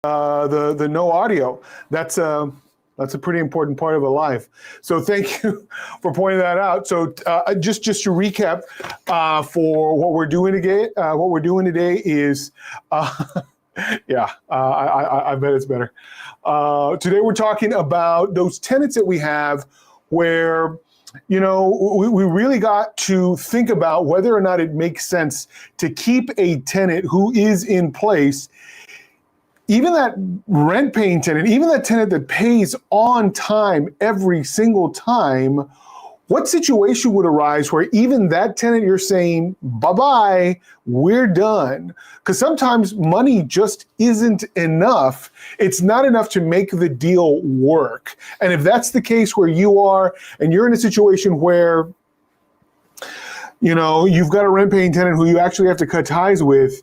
the no audio. That's a pretty important part of a live. So thank you for pointing that out. So just to recap, for what we're doing today is, yeah, I bet it's better. Today we're talking about those tenants that we have where, you know, we really got to think about whether or not it makes sense to keep a tenant who is in place, even that rent-paying tenant, even that tenant that pays on time every single time. What situation would arise where even that tenant you're saying, bye-bye, we're done? Because sometimes money just isn't enough. It's not enough to make the deal work. And if that's the case where you are, and you're in a situation where, you know, you've got a rent-paying tenant who you actually have to cut ties with,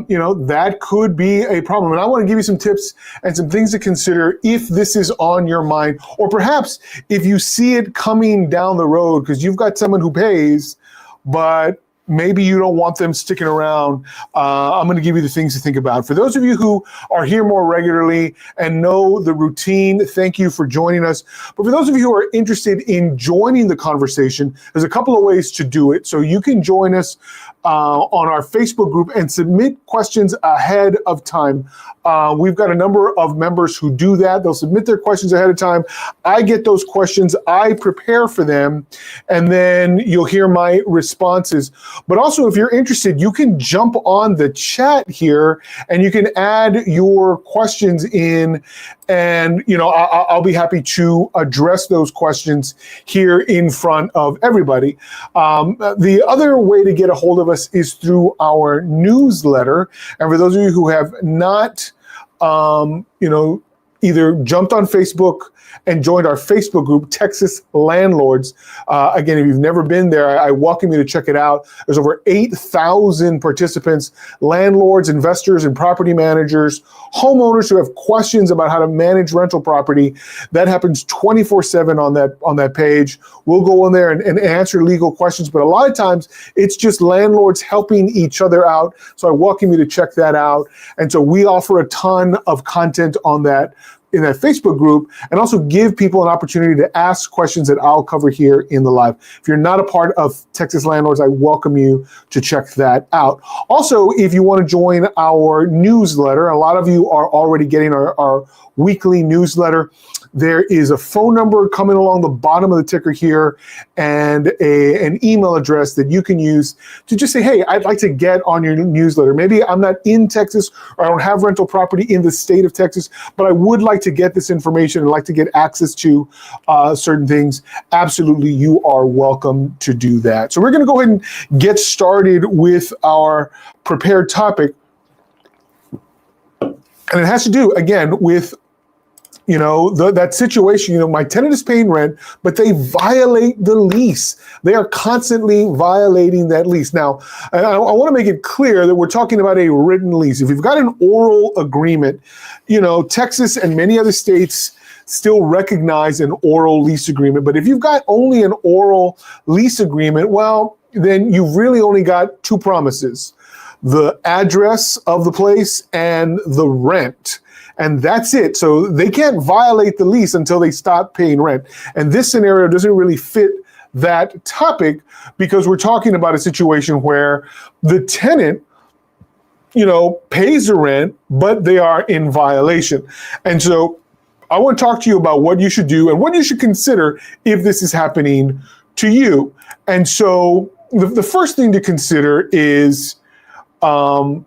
you know, that could be a problem. And I want to give you some tips and some things to consider if this is on your mind, or perhaps if you see it coming down the road because you've got someone who pays, but maybe you don't want them sticking around. I'm going to give you the things to think about. For those of you who are here more regularly and know the routine, thank you for joining us. But for those of you who are interested in joining the conversation, there's a couple of ways to do it. So you can join us on our Facebook group and submit questions ahead of time. We've got a number of members who do that. They'll submit their questions ahead of time. I get those questions, I prepare for them, and then you'll hear my responses. But also, if you're interested, you can jump on the chat here and you can add your questions in, and you know, I'll be happy to address those questions here in front of everybody. The other way to get a hold of us is through our newsletter. And for those of you who have not, you know, either jumped on Facebook and joined our Facebook group, Texas Landlords. Again, if you've never been there, I welcome you to check it out. There's over 8,000 participants, landlords, investors, and property managers, homeowners who have questions about how to manage rental property. That happens 24/7 on that page. We'll go in there and answer legal questions, but a lot of times it's just landlords helping each other out. So I welcome you to check that out. And so we offer a ton of content on that, in that Facebook group, and also give people an opportunity to ask questions that I'll cover here in the live. If you're not a part of Texas Landlords, I welcome you to check that out. Also, if you want to join our newsletter, a lot of you are already getting our weekly newsletter. There is a phone number coming along the bottom of the ticker here, and an email address that you can use to just say, hey, I'd like to get on your newsletter. Maybe I'm not in Texas, or I don't have rental property in the state of Texas, but I would like to get this information and like to get access to certain things. Absolutely, you are welcome to do that. So we're going to go ahead and get started with our prepared topic. And it has to do, again, with, you know, that situation. You know, my tenant is paying rent, but they violate the lease. They are constantly violating that lease. Now, I want to make it clear that we're talking about a written lease. If you've got an oral agreement, you know, Texas and many other states still recognize an oral lease agreement. But if you've got only an oral lease agreement, well, then you've really only got two promises: the address of the place and the rent. And that's it. So they can't violate the lease until they stop paying rent. And this scenario doesn't really fit that topic, because we're talking about a situation where the tenant, you know, pays the rent, but they are in violation. And so I want to talk to you about what you should do and what you should consider if this is happening to you. And so the first thing to consider is, you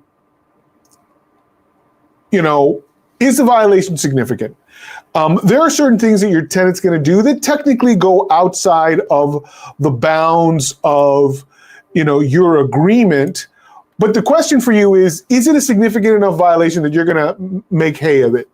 know, is the violation significant? There are certain things that your tenant's going to do that technically go outside of the bounds of, you know, your agreement. But the question for you is it a significant enough violation that you're going to make hay of it?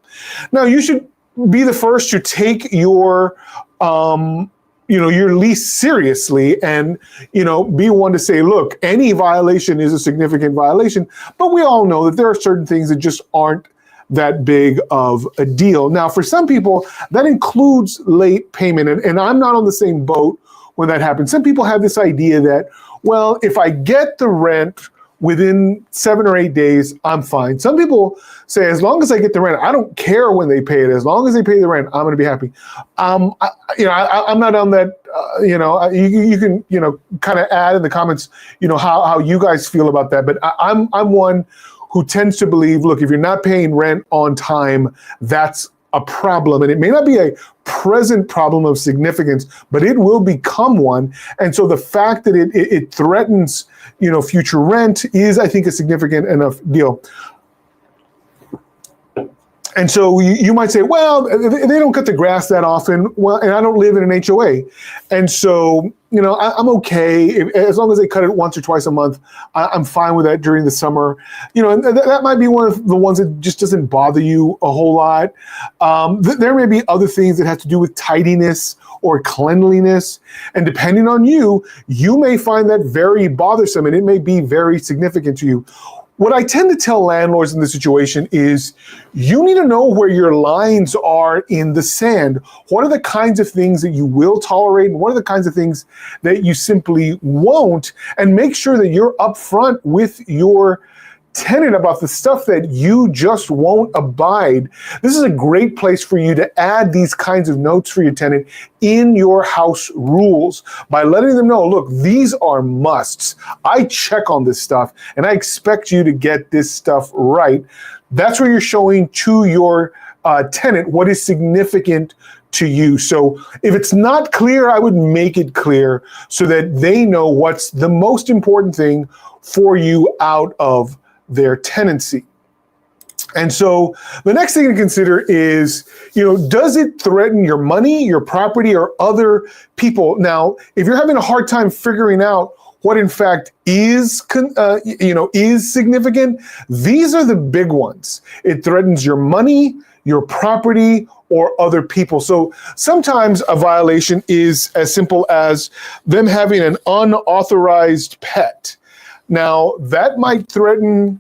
Now, you should be the first to take your, you know, your lease seriously, and, you know, be one to say, look, any violation is a significant violation. But we all know that there are certain things that just aren't that big of a deal. Now, for some people, that includes late payment. And I'm not on the same boat when that happens. Some people have this idea that, well, if I get the rent within 7 or 8 days, I'm fine. Some people say, as long as I get the rent, I don't care when they pay it. As long as they pay the rent, I'm going to be happy. I'm not on that. You can kind of add in the comments, how you guys feel about that. But I'm one who tends to believe, look, if you're not paying rent on time, that's a problem. And it may not be a present problem of significance, but it will become one. And so the fact that it threatens, future rent is, I think, a significant enough deal. And so you might say, well, they don't cut the grass that often. Well, and I don't live in an HOA. And so, I'm okay. As long as they cut it once or twice a month, I'm fine with that during the summer. And that might be one of the ones that just doesn't bother you a whole lot. There may be other things that have to do with tidiness or cleanliness. And depending on you, you may find that very bothersome, and it may be very significant to you. What I tend to tell landlords in this situation is you need to know where your lines are in the sand. What are the kinds of things that you will tolerate, and what are the kinds of things that you simply won't, and make sure that you're upfront with your tenant about the stuff that you just won't abide. This is a great place for you to add these kinds of notes for your tenant in your house rules by letting them know, look, these are musts. I check on this stuff and I expect you to get this stuff right. That's where you're showing to your tenant what is significant to you. So if it's not clear, I would make it clear so that they know what's the most important thing for you out of their tenancy. And so the next thing to consider is, does it threaten your money, your property, or other people? Now, if you're having a hard time figuring out what in fact is significant, these are the big ones. It threatens your money, your property, or other people. So sometimes a violation is as simple as them having an unauthorized pet. Now, that might threaten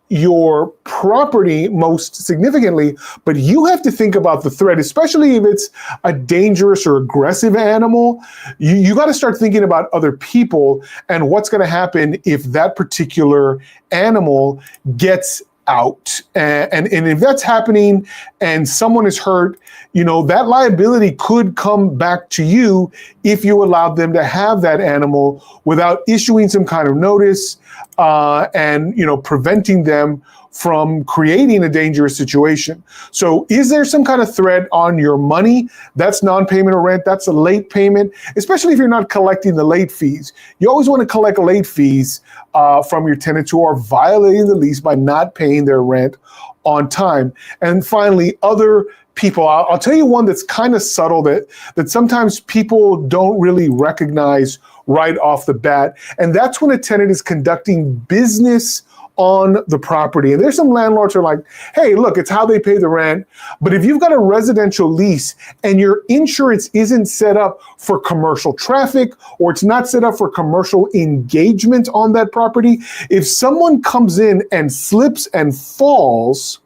your property most significantly, but you have to think about the threat, especially if it's a dangerous or aggressive animal. You got to start thinking about other people and what's going to happen if that particular animal gets out. And if that's happening and someone is hurt, that liability could come back to you if you allowed them to have that animal without issuing some kind of notice and preventing them from creating a dangerous situation. So is there some kind of threat on your money? That's non-payment of rent. That's a late payment, especially if you're not collecting the late fees. You always want to collect late fees from your tenants who are violating the lease by not paying their rent on time. And finally, other people. I'll tell you one that's kind of subtle that sometimes people don't really recognize right off the bat. And that's when a tenant is conducting business on the property. And there's some landlords who are like, hey, look, it's how they pay the rent. But if you've got a residential lease and your insurance isn't set up for commercial traffic, or it's not set up for commercial engagement on that property, if someone comes in and slips and falls,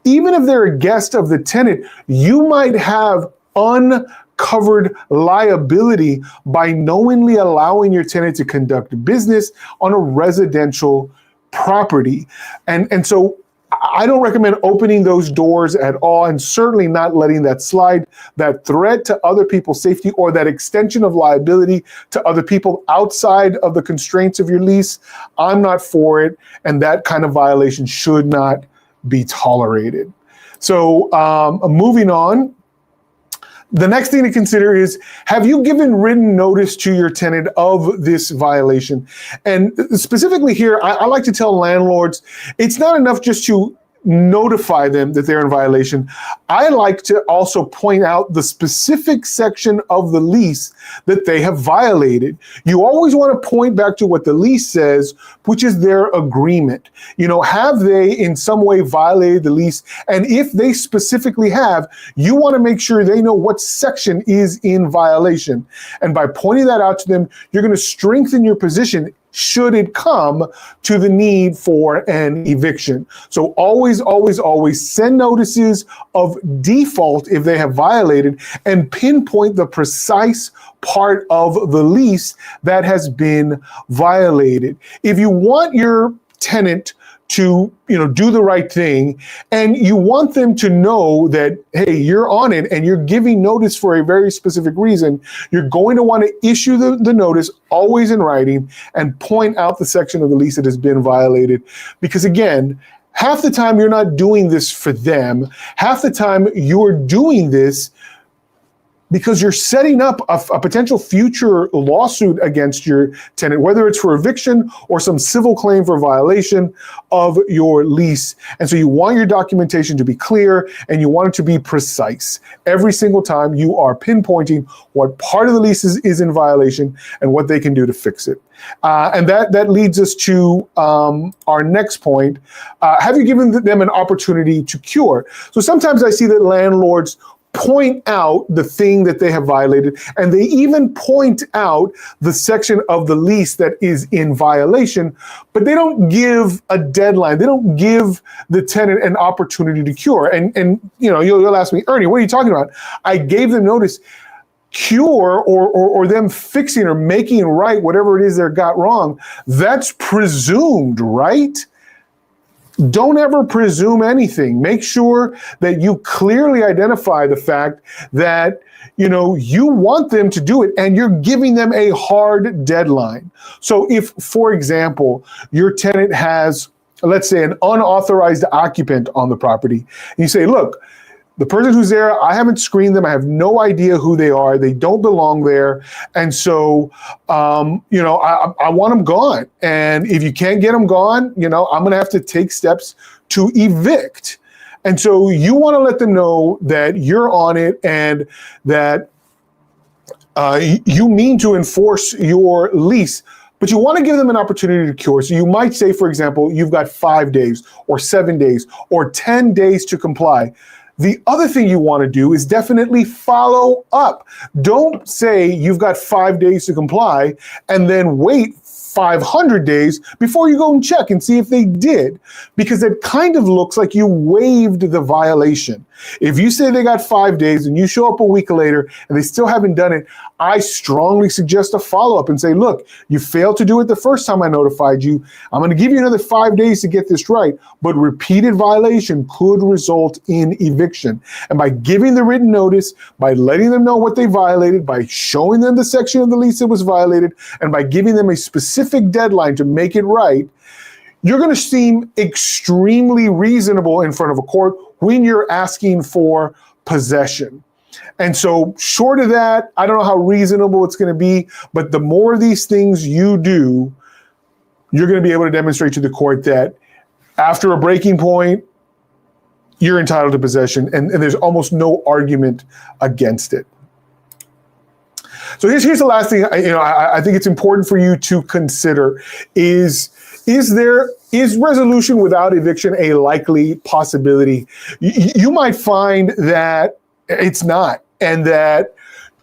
even if they're a guest of the tenant, you might have uncovered liability by knowingly allowing your tenant to conduct business on a residential property. And so I don't recommend opening those doors at all, and certainly not letting that slide, that threat to other people's safety or that extension of liability to other people outside of the constraints of your lease. I'm not for it, and that kind of violation should not be tolerated. So moving on. The next thing to consider is, have you given written notice to your tenant of this violation? And specifically here, I like to tell landlords, it's not enough just to notify them that they're in violation. I like to also point out the specific section of the lease that they have violated. You always want to point back to what the lease says, which is their agreement. Have they in some way violated the lease? And if they specifically have, you want to make sure they know what section is in violation. And by pointing that out to them, you're going to strengthen your position should it come to the need for an eviction. So always, always, always send notices of default if they have violated, and pinpoint the precise part of the lease that has been violated. If you want your tenant to do the right thing, and you want them to know that, hey, you're on it and you're giving notice for a very specific reason, you're going to want to issue the notice always in writing and point out the section of the lease that has been violated. Because again, half the time you're not doing this for them, half the time you're doing this because you're setting up a potential future lawsuit against your tenant, whether it's for eviction or some civil claim for violation of your lease. And so you want your documentation to be clear and you want it to be precise. Every single time you are pinpointing what part of the lease is in violation and what they can do to fix it. And that leads us to our next point. Have you given them an opportunity to cure? So sometimes I see that landlords point out the thing that they have violated, and they even point out the section of the lease that is in violation, but they don't give a deadline. They don't give the tenant an opportunity to cure. And you'll ask me, Ernie, what are you talking about? I gave them notice. Cure or them fixing or making right whatever it is they got wrong, that's presumed, right? Don't ever presume anything. Make sure that you clearly identify the fact that you want them to do it and you're giving them a hard deadline. So if, for example, your tenant has, let's say, an unauthorized occupant on the property, and you say, look, the person who's there, I haven't screened them. I have no idea who they are. They don't belong there. And so, I want them gone. And if you can't get them gone, I'm going to have to take steps to evict. And so you want to let them know that you're on it and that you mean to enforce your lease. But you want to give them an opportunity to cure. So you might say, for example, you've got 5 days or 7 days or 10 days to comply. The other thing you want to do is definitely follow up. Don't say you've got 5 days to comply and then wait 500 days before you go and check and see if they did, because it kind of looks like you waived the violation. If you say they got 5 days and you show up a week later and they still haven't done it, I strongly suggest a follow-up and say, look, you failed to do it the first time I notified you. I'm going to give you another 5 days to get this right, but repeated violation could result in eviction. And by giving the written notice, by letting them know what they violated, by showing them the section of the lease that was violated, and by giving them a specific deadline to make it right, you're going to seem extremely reasonable in front of a court when you're asking for possession. And so short of that, I don't know how reasonable it's going to be, but the more of these things you do, you're going to be able to demonstrate to the court that after a breaking point, you're entitled to possession, and there's almost no argument against it. So here's the last thing I think it's important for you to consider is resolution without eviction a likely possibility? You might find that it's not, and that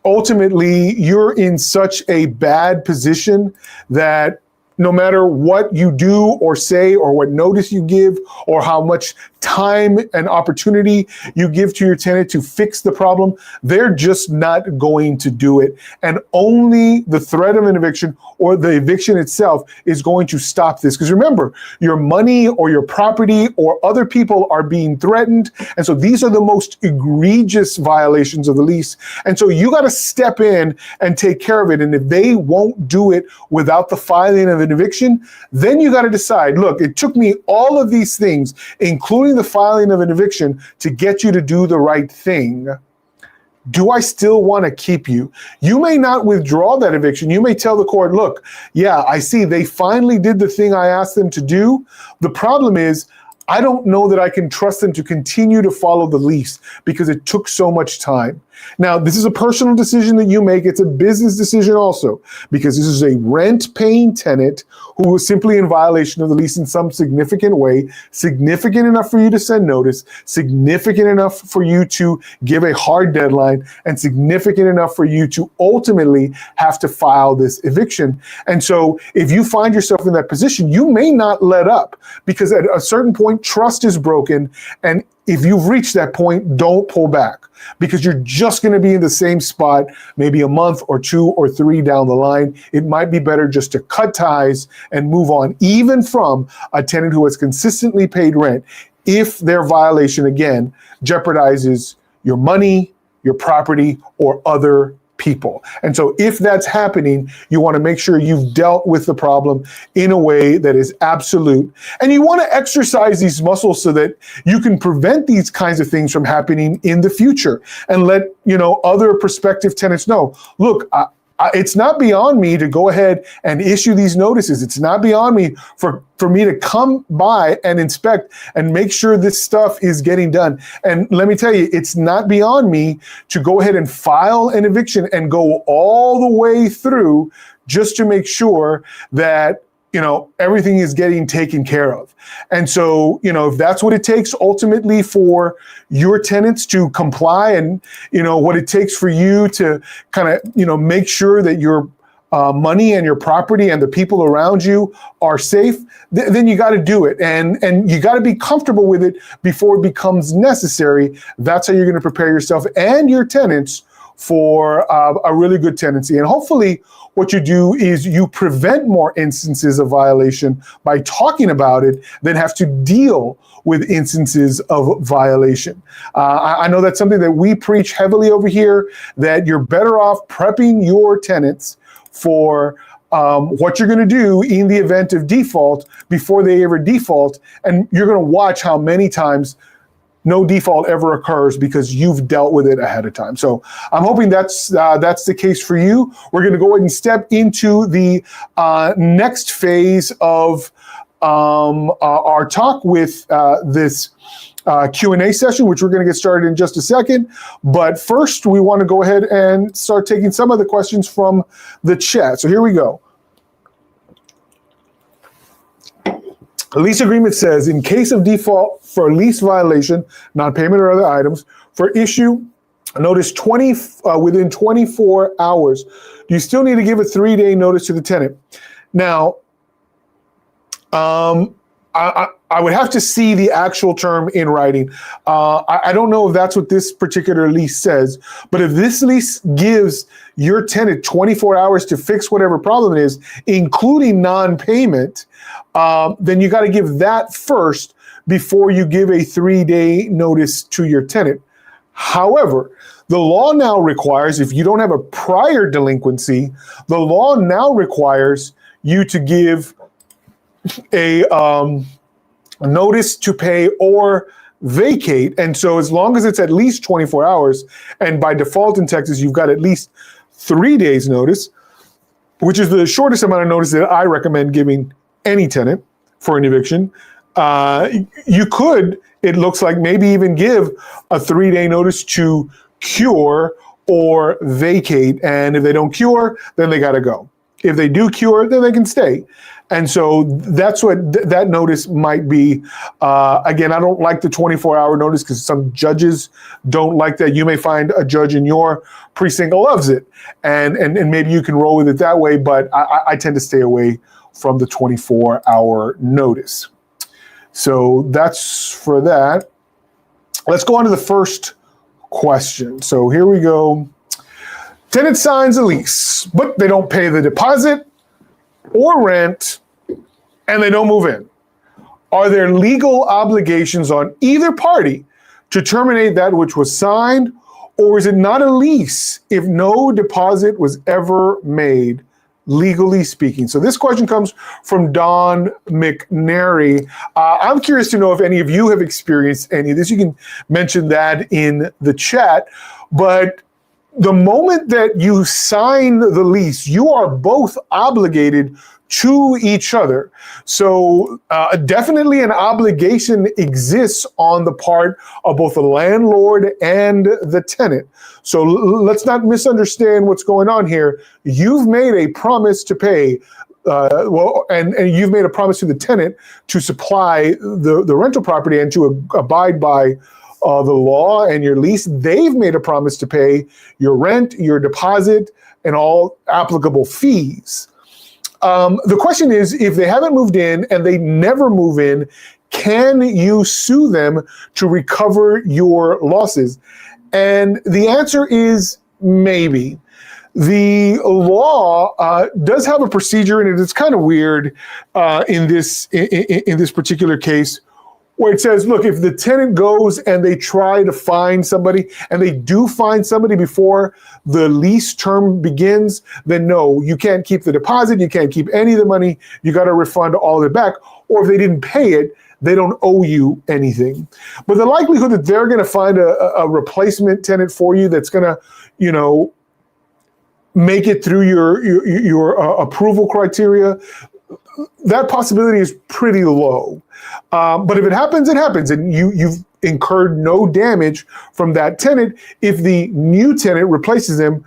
ultimately you're in such a bad position that no matter what you do or say or what notice you give or how much time and opportunity you give to your tenant to fix the problem, they're just not going to do it. And only the threat of an eviction or the eviction itself is going to stop this. Because remember, your money or your property or other people are being threatened. And so these are the most egregious violations of the lease. And so you got to step in and take care of it. And if they won't do it without the filing of an eviction, then you got to decide, look, it took me all of these things, including the filing of an eviction, to get you to do the right thing. Do I still want to keep you? You may not withdraw that eviction. You may tell the court, look, yeah, I see they finally did the thing I asked them to do. The problem is, I don't know that I can trust them to continue to follow the lease because it took so much time. Now, this is a personal decision that you make. It's a business decision also, because this is a rent-paying tenant who is simply in violation of the lease in some significant way, significant enough for you to send notice, significant enough for you to give a hard deadline, and significant enough for you to ultimately have to file this eviction. And so if you find yourself in that position, you may not let up, because at a certain point, trust is broken. And if you've reached that point, don't pull back, because you're just going to be in the same spot maybe a month or 2 or 3 down the line. It might be better just to cut ties and move on, even from a tenant who has consistently paid rent, if their violation, again, jeopardizes your money, your property, or other people. And so if that's happening, you want to make sure you've dealt with the problem in a way that is absolute. And you want to exercise these muscles so that you can prevent these kinds of things from happening in the future, and let, other prospective tenants know, look, it's not beyond me to go ahead and issue these notices. It's not beyond me for me to come by and inspect and make sure this stuff is getting done. And let me tell you, it's not beyond me to go ahead and file an eviction and go all the way through just to make sure that everything is getting taken care of. And so, if that's what it takes ultimately for your tenants to comply, and, what it takes for you to kind of, make sure that your money and your property and the people around you are safe, then you got to do it. And you got to be comfortable with it before it becomes necessary. That's how you're going to prepare yourself and your tenants for a really good tenancy. And hopefully what you do is you prevent more instances of violation by talking about it than have to deal with instances of violation. I know that's something that we preach heavily over here, that you're better off prepping your tenants for what you're going to do in the event of default before they ever default. And you're going to watch how many times no default ever occurs because you've dealt with it ahead of time. So I'm hoping that's the case for you. We're going to go ahead and step into the next phase of our talk with this Q&A session, which we're going to get started in just a second. But first, we want to go ahead and start taking some of the questions from the chat. So here we go. The lease agreement says, in case of default for lease violation, non-payment or other items, for issue notice within 24 hours, do you still need to give a 3-day notice to the tenant? Now, I would have to see the actual term in writing. I don't know if that's what this particular lease says, but if this lease gives your tenant 24 hours to fix whatever problem it is, including non-payment, then you got to give that first before you give a 3-day notice to your tenant. However, the law now requires, if you don't have a prior delinquency, the law now requires you to give a notice to pay or vacate. And so as long as it's at least 24 hours, and by default in Texas, you've got at least 3 days notice, which is the shortest amount of notice that I recommend giving any tenant for an eviction. You could, it looks like, maybe even give a 3-day notice to cure or vacate. And if they don't cure, then they got to go. If they do cure, then they can stay. And so that's what that notice might be. Again, I don't like the 24-hour notice because some judges don't like that. You may find a judge in your precinct loves it, and maybe you can roll with it that way, but I tend to stay away from the 24-hour notice. So that's for that. Let's go on to the first question. So here we go. Tenant signs a lease, but they don't pay the deposit or rent, and they don't move in. Are there legal obligations on either party to terminate that which was signed, or is it not a lease if no deposit was ever made, legally speaking? So this question comes from Don McNary. I'm curious to know if any of you have experienced any of this. You can mention that in the chat, but the moment that you sign the lease, you are both obligated to each other. So definitely an obligation exists on the part of both the landlord and the tenant. So let's not misunderstand what's going on here. You've made a promise to pay, and you've made a promise to the tenant to supply the rental property and to abide by the law and your lease. They've made a promise to pay your rent, your deposit, and all applicable fees. The question is, if they haven't moved in and they never move in, can you sue them to recover your losses? And the answer is maybe. The law does have a procedure in it. It's kind of weird in this particular case, where it says, look, if the tenant goes and they try to find somebody and they do find somebody before the lease term begins, then no, you can't keep the deposit, you can't keep any of the money, you got to refund all of it back. Or if they didn't pay it, they don't owe you anything. But the likelihood that they're going to find a replacement tenant for you that's going to, make it through your approval criteria, that possibility is pretty low. But if it happens, it happens, and you've incurred no damage from that tenant if the new tenant replaces them,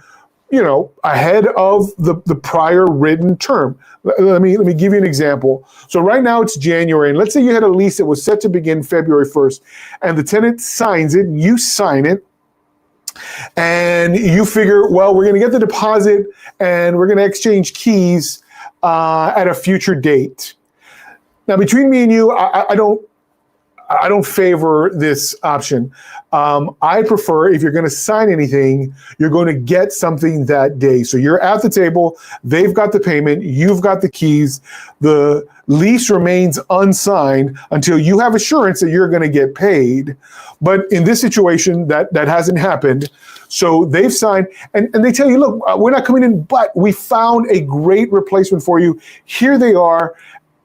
ahead of the prior written term. Let me give you an example. So right now it's January, and let's say you had a lease that was set to begin February 1st, and the tenant signs it, and you sign it, and you figure, well, we're going to get the deposit, and we're going to exchange keys at a future date. Now, between me and you, I don't favor this option. I prefer, if you're going to sign anything, you're going to get something that day. So you're at the table, they've got the payment, you've got the keys, the lease remains unsigned until you have assurance that you're going to get paid. But in this situation, that hasn't happened. So they've signed, and they tell you, look, we're not coming in, but we found a great replacement for you. Here they are.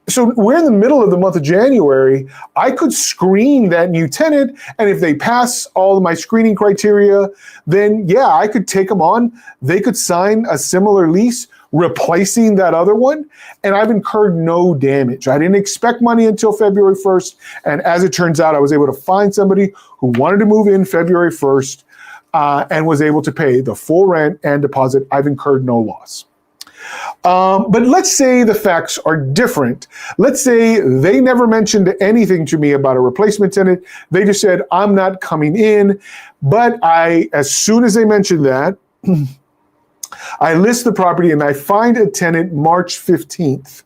So we're in the middle of the month of January. I could screen that new tenant, and if they pass all of my screening criteria, then yeah, I could take them on. They could sign a similar lease, replacing that other one, and I've incurred no damage. I didn't expect money until February 1st, and as it turns out, I was able to find somebody who wanted to move in February 1st and was able to pay the full rent and deposit. I've incurred no loss. But let's say the facts are different. Let's say they never mentioned anything to me about a replacement tenant. They just said, I'm not coming in. But as soon as they mentioned that, I list the property and I find a tenant March 15th.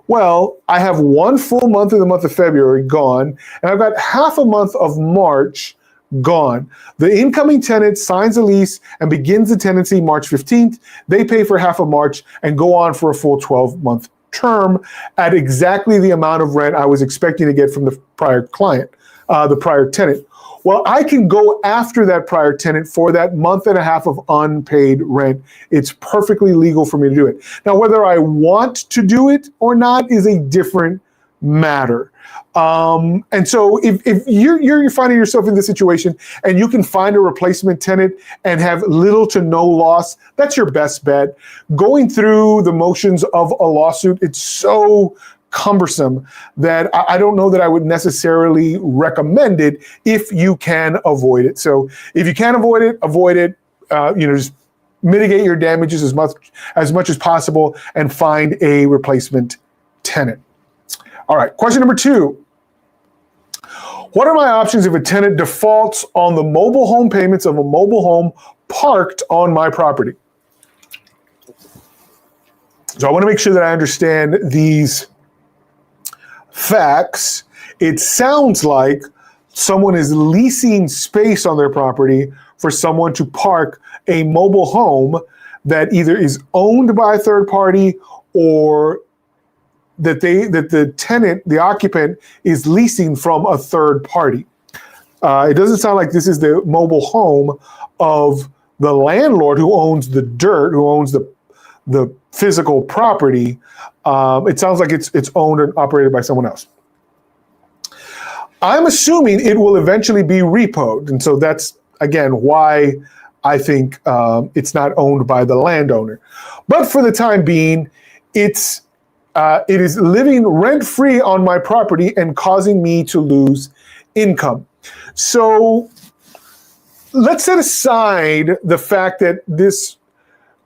Well, I have one full month of the month of February gone, and I've got half a month of March gone. The incoming tenant signs a lease and begins the tenancy March 15th. They pay for half of March and go on for a full 12-month term at exactly the amount of rent I was expecting to get from the prior client, the prior tenant. Well, I can go after that prior tenant for that month and a half of unpaid rent. It's perfectly legal for me to do it. Now, whether I want to do it or not is a different matter. And so if you're finding yourself in this situation and you can find a replacement tenant and have little to no loss, that's your best bet. Going through the motions of a lawsuit, it's so cumbersome that I don't know that I would necessarily recommend it if you can avoid it. So if you can avoid it, just mitigate your damages as much as possible and find a replacement tenant. All right, question number 2. What are my options if a tenant defaults on the mobile home payments of a mobile home parked on my property? So I want to make sure that I understand these facts. It sounds like someone is leasing space on their property for someone to park a mobile home that either is owned by a third party or that the tenant, the occupant, is leasing from a third party. It doesn't sound like this is the mobile home of the landlord who owns the dirt, who owns the physical property. It sounds like it's owned and operated by someone else. I'm assuming it will eventually be repoed, and so that's again why I think it's not owned by the landowner. But for the time being, it's It is living rent-free on my property and causing me to lose income. So let's set aside the fact that this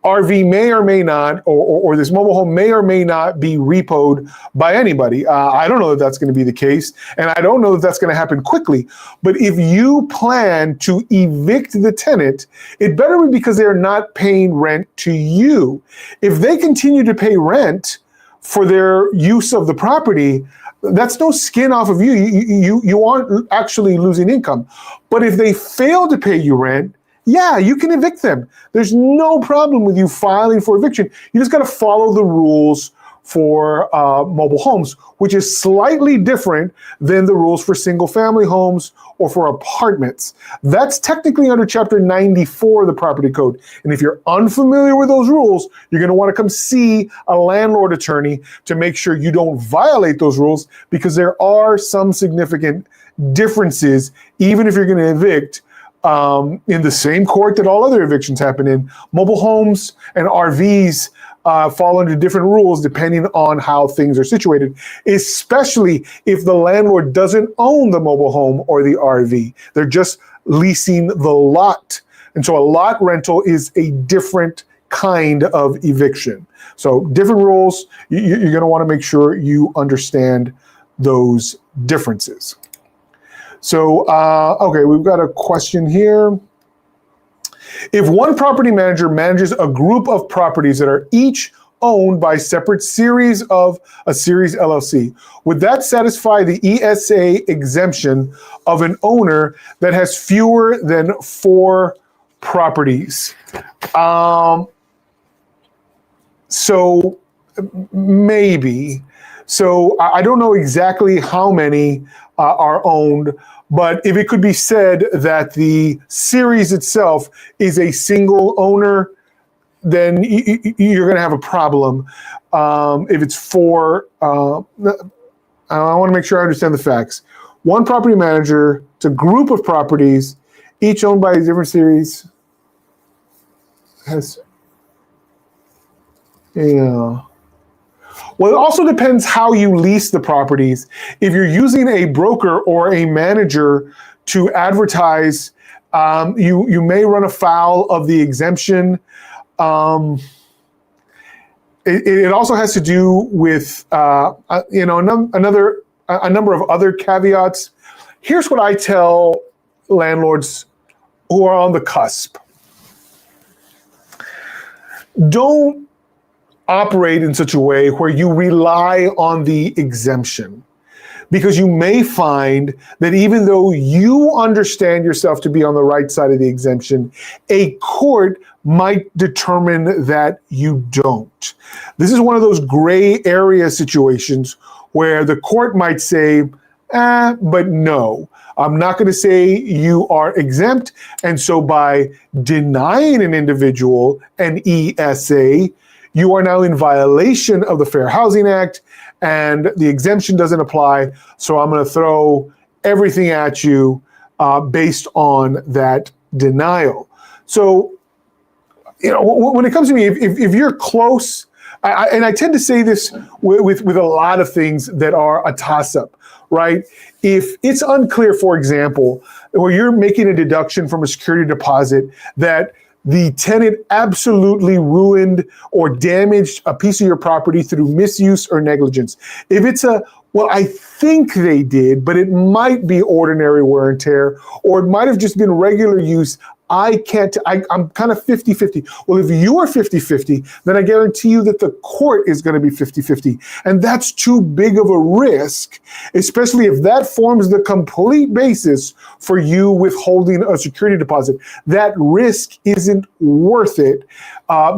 RV may or may not, or this mobile home may or may not be repoed by anybody. I don't know if that's going to be the case, and I don't know if that's going to happen quickly. But if you plan to evict the tenant, it better be because they're not paying rent to you. If they continue to pay rent for their use of the property, that's no skin off of you. You aren't actually losing income. But if they fail to pay you rent, yeah, you can evict them. There's no problem with you filing for eviction. You just got to follow the rules for mobile homes, which is slightly different than the rules for single family homes or for apartments. That's technically under Chapter 94 of the Property Code. And if you're unfamiliar with those rules, you're going to want to come see a landlord attorney to make sure you don't violate those rules, because there are some significant differences, even if you're going to evict in the same court that all other evictions happen in. Mobile homes and RVs fall under different rules depending on how things are situated, especially if the landlord doesn't own the mobile home or the RV. They're just leasing the lot. And so a lot rental is a different kind of eviction. So different rules. You're going to want to make sure you understand those differences. So, okay, we've got a question here. If one property manager manages a group of properties that are each owned by separate series of a series LLC, would that satisfy the ESA exemption of an owner that has fewer than 4 properties? So maybe. So I don't know exactly how many are owned, but if it could be said that the series itself is a single owner, then you're going to have a problem. If it's 4, I want to make sure I understand the facts. One property manager, it's a group of properties, each owned by a different series. Well, it also depends how you lease the properties. If you're using a broker or a manager to advertise, you may run afoul of the exemption. It also has to do with a number of other caveats. Here's what I tell landlords who are on the cusp. Don't operate in such a way where you rely on the exemption, because you may find that even though you understand yourself to be on the right side of the exemption, a court might determine that you don't. This is one of those gray area situations where the court might say, but no, I'm not going to say you are exempt. And so by denying an individual an ESA, you are now in violation of the Fair Housing Act, and the exemption doesn't apply. So I'm going to throw everything at you based on that denial. So, when it comes to me, if you're close, and I tend to say this with a lot of things that are a toss-up, right? If it's unclear, for example, where you're making a deduction from a security deposit that the tenant absolutely ruined or damaged a piece of your property through misuse or negligence. If it's well, I think they did, but it might be ordinary wear and tear, or it might have just been regular use. I'm kind of 50-50. Well, if you are 50-50, then I guarantee you that the court is going to be 50-50. And that's too big of a risk, especially if that forms the complete basis for you withholding a security deposit. That risk isn't worth it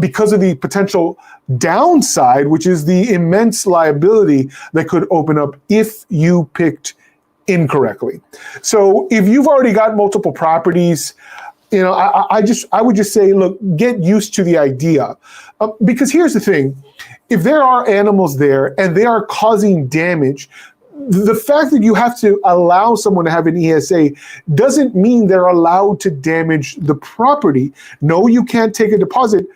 because of the potential downside, which is the immense liability that could open up if you picked incorrectly. So if you've already got multiple properties, I would just say, look, get used to the idea. Because here's the thing, if there are animals there and they are causing damage, the fact that you have to allow someone to have an ESA doesn't mean they're allowed to damage the property. No, you can't take a deposit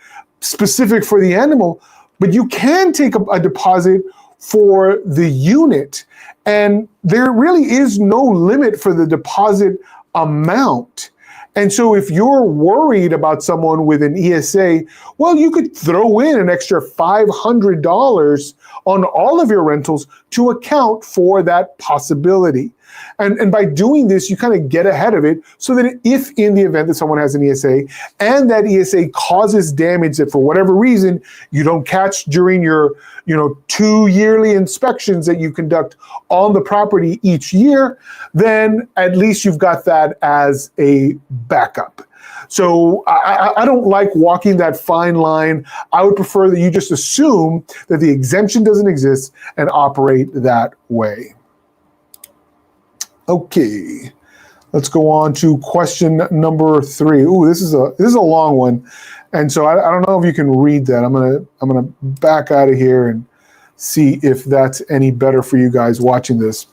specific for the animal, but you can take a deposit for the unit. And there really is no limit for the deposit amount. And so if you're worried about someone with an ESA, well, you could throw in an extra $500 on all of your rentals to account for that possibility. And by doing this, you kind of get ahead of it so that if in the event that someone has an ESA and that ESA causes damage that for whatever reason you don't catch during your 2 yearly inspections that you conduct on the property each year, then at least you've got that as a backup. So I don't like walking that fine line. I would prefer that you just assume that the exemption doesn't exist and operate that way. Okay, let's go on to question number 3. Ooh, this is a long one, and so I don't know if you can read that. I'm gonna back out of here and see if that's any better for you guys watching this.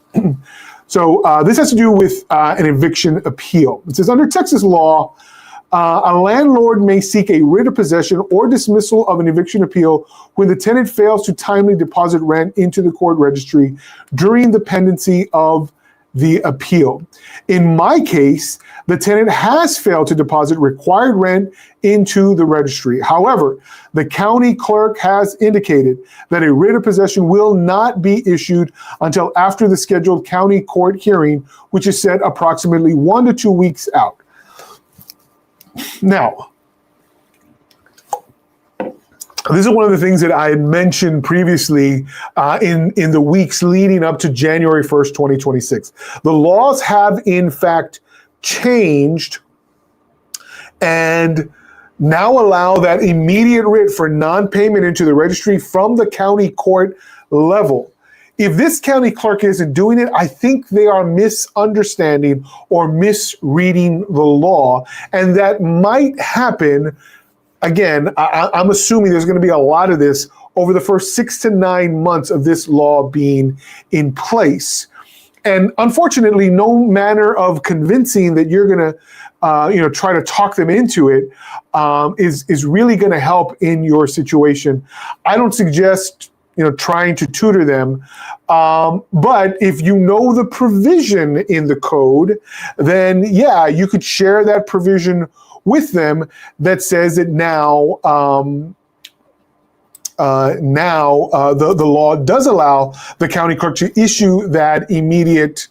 So this has to do with an eviction appeal. It says, under Texas law, a landlord may seek a writ of possession or dismissal of an eviction appeal when the tenant fails to timely deposit rent into the court registry during the pendency of the appeal. In my case, the tenant has failed to deposit required rent into the registry. However, the county clerk has indicated that a writ of possession will not be issued until after the scheduled county court hearing, which is set approximately 1 to 2 weeks out. Now, this is one of the things that I had mentioned previously in the weeks leading up to January 1st, 2026. The laws have, in fact, changed and now allow that immediate writ for non-payment into the registry from the county court level. If this county clerk isn't doing it, I think they are misunderstanding or misreading the law, and that might happen. Again, I'm assuming there's going to be a lot of this over the first 6 to 9 months of this law being in place. And unfortunately, no manner of convincing that you're going to, try to talk them into it is really going to help in your situation. I don't suggest, trying to tutor them. But if you know the provision in the code, then yeah, you could share that provision with them that says that now the law does allow the county clerk to issue that immediate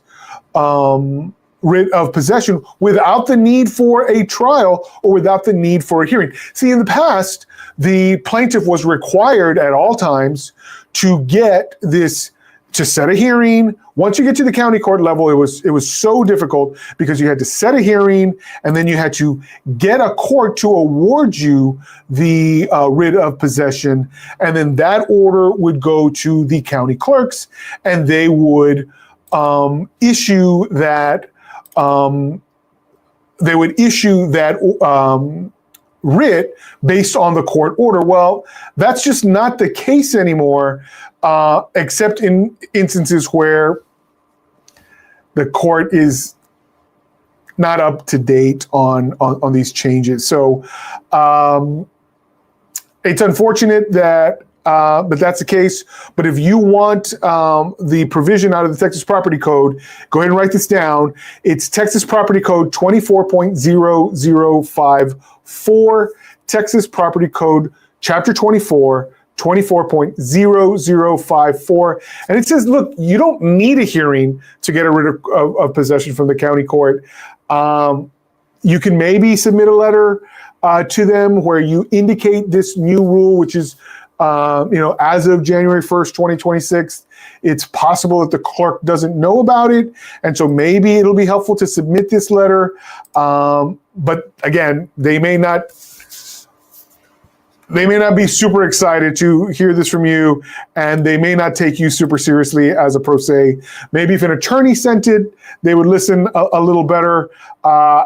writ of possession without the need for a trial or without the need for a hearing. See, in the past, the plaintiff was required at all times to get this, to set a hearing. Once you get to the county court level, it was so difficult because you had to set a hearing and then you had to get a court to award you the writ of possession, and then that order would go to the county clerks and they would issue that. They would issue that writ based on the court order. Well, that's just not the case anymore, except in instances where the court is not up to date on these changes. So it's unfortunate that but that's the case. But if you want the provision out of the Texas Property Code, go ahead and write this down. It's Texas Property Code 24.0054, Texas Property Code Chapter 24, 24.0054. And it says, look, you don't need a hearing to get a writ of possession from the county court. You can maybe submit a letter to them where you indicate this new rule, which is as of January 1st, 2026, it's possible that the clerk doesn't know about it. And so maybe it'll be helpful to submit this letter. But again, they may not be super excited to hear this from you, and they may not take you super seriously as a pro se. Maybe if an attorney sent it, they would listen a little better.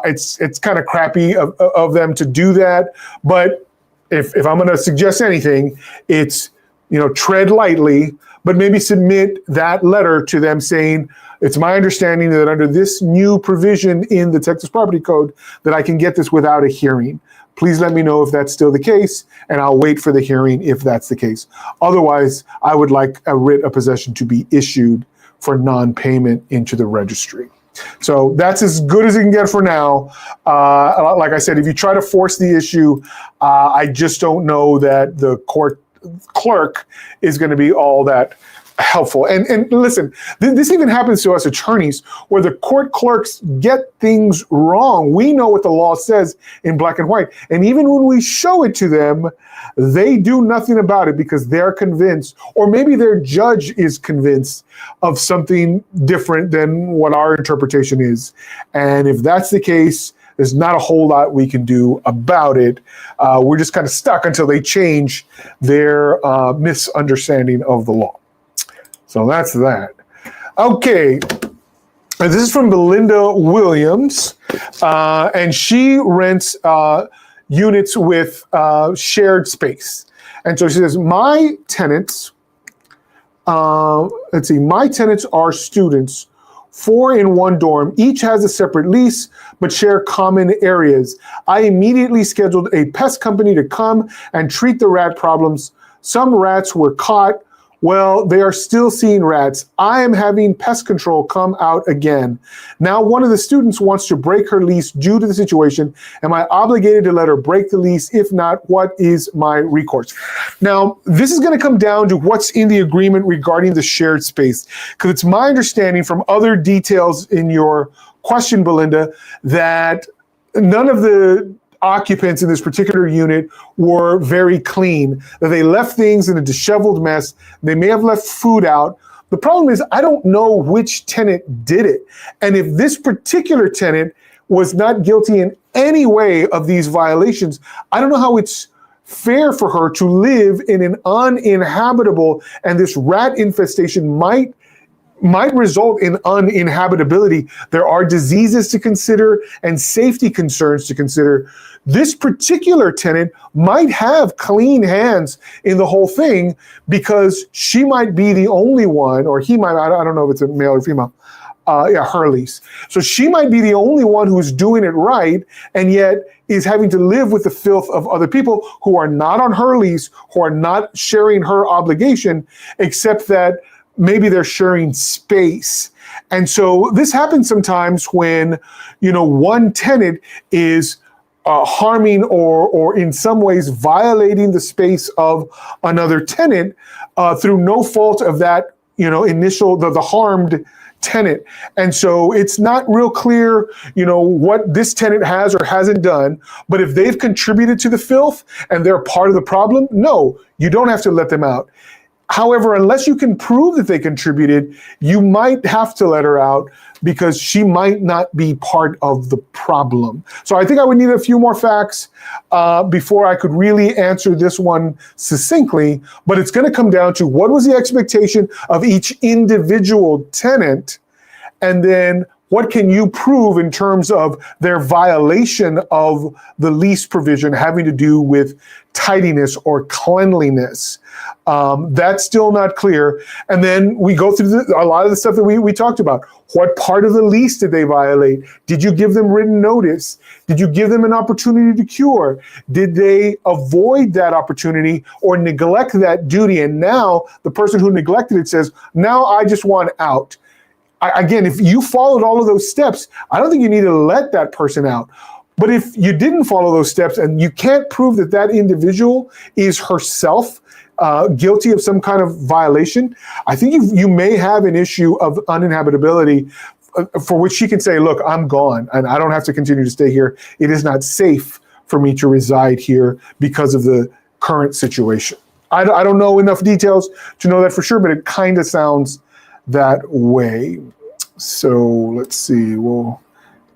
It's kind of crappy of them to do that. But if I'm going to suggest anything, it's, tread lightly, but maybe submit that letter to them saying, it's my understanding that under this new provision in the Texas Property Code that I can get this without a hearing. Please let me know if that's still the case, and I'll wait for the hearing if that's the case. Otherwise, I would like a writ of possession to be issued for non-payment into the registry. So that's as good as it can get for now. Like I said, if you try to force the issue, I just don't know that the court clerk is going to be all that helpful. And listen, this even happens to us attorneys where the court clerks get things wrong. We know what the law says in black and white. And even when we show it to them, they do nothing about it because they're convinced, or maybe their judge is convinced of something different than what our interpretation is. And if that's the case, there's not a whole lot we can do about it. We're just kind of stuck until they change their misunderstanding of the law. So that's that. Okay, this is from Belinda Williams, and she rents units with shared space. And so she says, my tenants are students, 4 in one dorm. Each has a separate lease, but share common areas. I immediately scheduled a pest company to come and treat the rat problems. Some rats were caught. Well, they are still seeing rats. I am having pest control come out again. Now, one of the students wants to break her lease due to the situation. Am I obligated to let her break the lease? If not, what is my recourse? Now, this is going to come down to what's in the agreement regarding the shared space, because it's my understanding from other details in your question, Belinda, that none of the occupants in this particular unit were very clean, that they left things in a disheveled mess. They may have left food out. The problem is I don't know which tenant did it. And if this particular tenant was not guilty in any way of these violations, I don't know how it's fair for her to live in an uninhabitable, and this rat infestation might result in uninhabitability. There are diseases to consider and safety concerns to consider. This particular tenant might have clean hands in the whole thing because she might be the only one, or he might, I don't know if it's a male or female, her lease. So she might be the only one who's doing it right, and yet is having to live with the filth of other people who are not on her lease, who are not sharing her obligation, except that maybe they're sharing space. And so this happens sometimes when, one tenant is harming or in some ways violating the space of another tenant through no fault of that, the harmed tenant. And so it's not real clear, what this tenant has or hasn't done, but if they've contributed to the filth and they're part of the problem, no, you don't have to let them out. However, unless you can prove that they contributed, you might have to let her out because she might not be part of the problem. So I think I would need a few more facts before I could really answer this one succinctly, but it's going to come down to what was the expectation of each individual tenant, and then what can you prove in terms of their violation of the lease provision having to do with tidiness or cleanliness? That's still not clear. And then we go through a lot of the stuff that we talked about. What part of the lease did they violate? Did you give them written notice? Did you give them an opportunity to cure? Did they avoid that opportunity or neglect that duty? And now the person who neglected it says, now I just want out. Again, if you followed all of those steps, I don't think you need to let that person out. But if you didn't follow those steps and you can't prove that that individual is herself guilty of some kind of violation, I think you may have an issue of uninhabitability for which she can say, look, I'm gone and I don't have to continue to stay here. It is not safe for me to reside here because of the current situation. I don't know enough details to know that for sure, but it kind of sounds that way. So let's see, we'll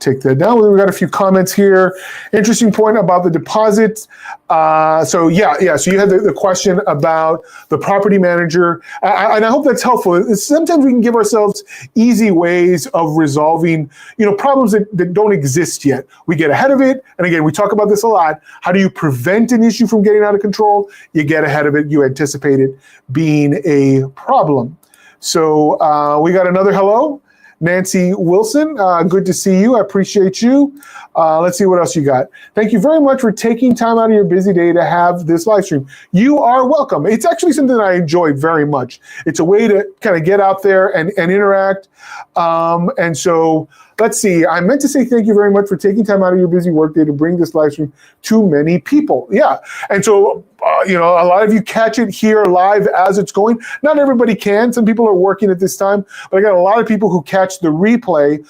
take that down. We've got a few comments here. Interesting point about the deposit. So you had the question about the property manager, and I hope that's helpful. Sometimes we can give ourselves easy ways of resolving, problems that don't exist yet. We get ahead of it, and again, we talk about this a lot. How do you prevent an issue from getting out of control? You get ahead of it. You anticipate it being a problem. So we got another hello. Nancy Wilson, good to see you. I appreciate you. Let's see what else you got. Thank you very much for taking time out of your busy day to have this live stream. You are welcome. It's actually something that I enjoy very much. It's a way to kind of get out there and interact. And so let's see. I meant to say thank you very much for taking time out of your busy workday to bring this live stream to many people. Yeah. And so, a lot of you catch it here live as it's going. Not everybody can. Some people are working at this time, but I got a lot of people who catch the replay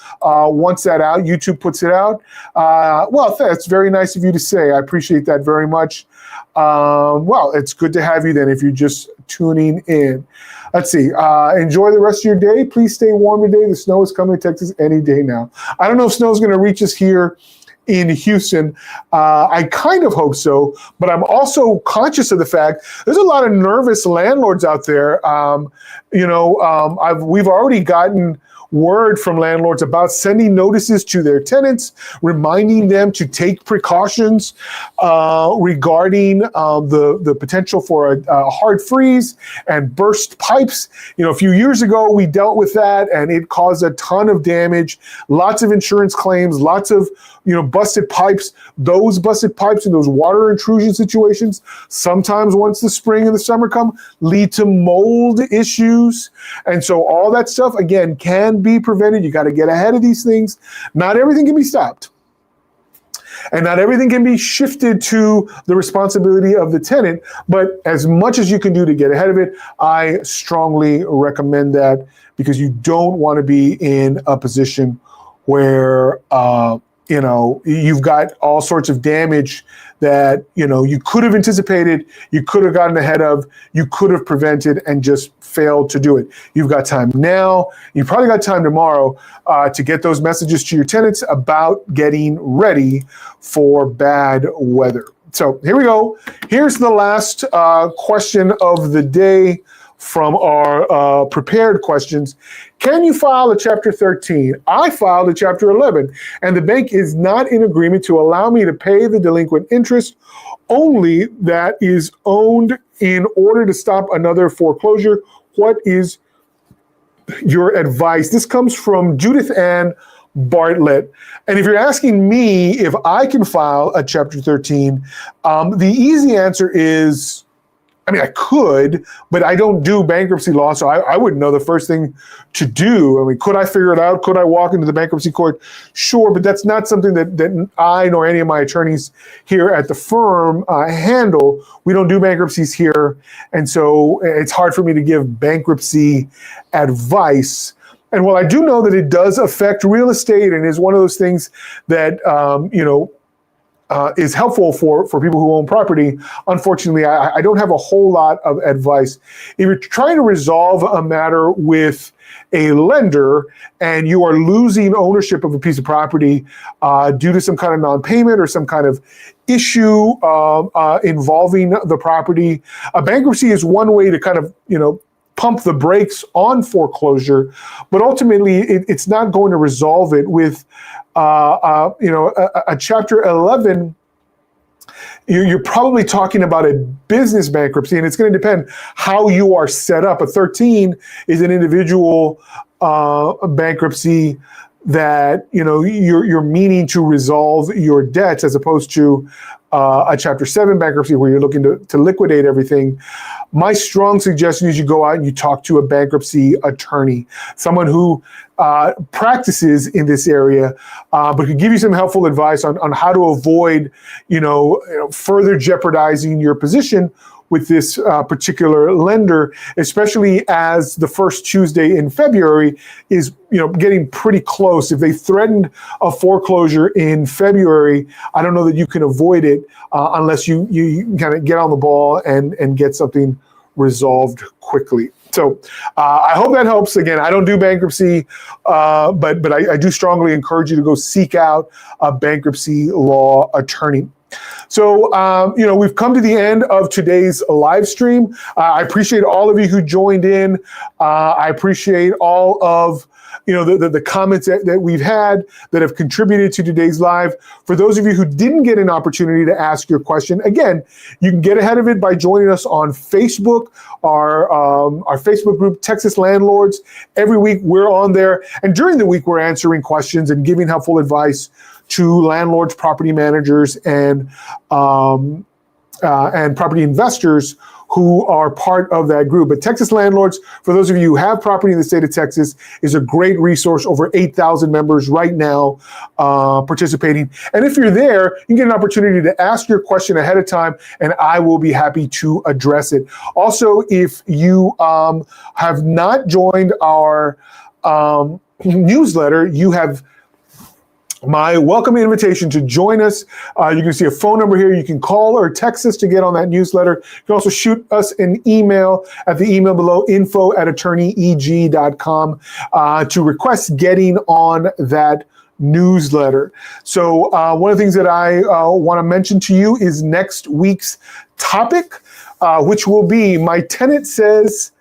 once that out. YouTube puts it out. Well, that's very nice of you to say. I appreciate that very much. Well, it's good to have you then if you're just tuning in. Let's see. Enjoy the rest of your day. Please stay warm today. The snow is coming to Texas any day now. I don't know if snow is going to reach us here in Houston. I kind of hope so, but I'm also conscious of the fact there's a lot of nervous landlords out there. We've already gotten word from landlords about sending notices to their tenants, reminding them to take precautions regarding the potential for a hard freeze and burst pipes. A few years ago, we dealt with that, and it caused a ton of damage, lots of insurance claims, lots of busted pipes. Those busted pipes and those water intrusion situations, sometimes once the spring and the summer come, lead to mold issues. And so all that stuff, again, can be prevented. You got to get ahead of these things. Not everything can be stopped. And not everything can be shifted to the responsibility of the tenant. But as much as you can do to get ahead of it, I strongly recommend that, because you don't want to be in a position where you've got all sorts of damage that, you could have anticipated, you could have gotten ahead of, you could have prevented, and just failed to do it. You've got time now. You probably got time tomorrow to get those messages to your tenants about getting ready for bad weather. So here we go. Here's the last question of the day from our prepared questions. Can you file a Chapter 13? I filed a Chapter 11, and the bank is not in agreement to allow me to pay the delinquent interest only that is owned in order to stop another foreclosure. What is your advice? This comes from Judith Ann Bartlett. And if you're asking me if I can file a Chapter 13, the easy answer is, I could, but I don't do bankruptcy law, so I wouldn't know the first thing to do. Could I figure it out? Could I walk into the bankruptcy court? Sure, but that's not something that I nor any of my attorneys here at the firm handle. We don't do bankruptcies here, and so it's hard for me to give bankruptcy advice. And while I do know that it does affect real estate and is one of those things that, is helpful for people who own property, unfortunately, I don't have a whole lot of advice. If you're trying to resolve a matter with a lender and you are losing ownership of a piece of property due to some kind of non-payment or some kind of issue involving the property, a bankruptcy is one way to kind of, pump the brakes on foreclosure, but ultimately it's not going to resolve it. With a Chapter 11, you're probably talking about a business bankruptcy, and it's going to depend how you are set up. A 13 is an individual bankruptcy that you're meaning to resolve your debts, as opposed to a Chapter 7 bankruptcy where you're looking to liquidate everything. My strong suggestion is you go out and you talk to a bankruptcy attorney, someone who practices in this area, but can give you some helpful advice on how to avoid, further jeopardizing your position with this particular lender, especially as the first Tuesday in February is, getting pretty close. If they threatened a foreclosure in February, I don't know that you can avoid it unless you kind of get on the ball and get something resolved quickly. So I hope that helps. Again, I don't do bankruptcy, but I do strongly encourage you to go seek out a bankruptcy law attorney. So, we've come to the end of today's live stream. I appreciate all of you who joined in. I appreciate all of the comments that we've had that have contributed to today's live. For those of you who didn't get an opportunity to ask your question, again, you can get ahead of it by joining us on Facebook, our Facebook group, Texas Landlords. Every week we're on there, and during the week we're answering questions and giving helpful advice to landlords, property managers, and property investors who are part of that group. But Texas Landlords, for those of you who have property in the state of Texas, is a great resource. Over 8,000 members right now participating. And if you're there, you can get an opportunity to ask your question ahead of time, and I will be happy to address it. Also, if you have not joined our newsletter, you have my welcome invitation to join us. You can see a phone number here. You can call or text us to get on that newsletter. You can also shoot us an email at the email below, info@attorneyeg.com, to request getting on that newsletter. So one of the things that I want to mention to you is next week's topic, which will be my tenant says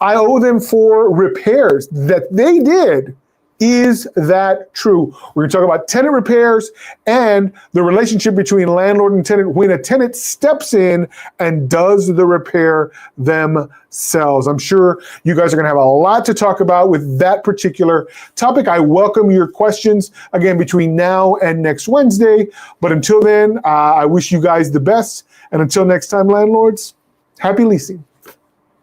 I owe them for repairs that they did. Is that true? We're going to talk about tenant repairs and the relationship between landlord and tenant when a tenant steps in and does the repair themselves. I'm sure you guys are going to have a lot to talk about with that particular topic. I welcome your questions again between now and next Wednesday. But until then, I wish you guys the best. And until next time, landlords, happy leasing.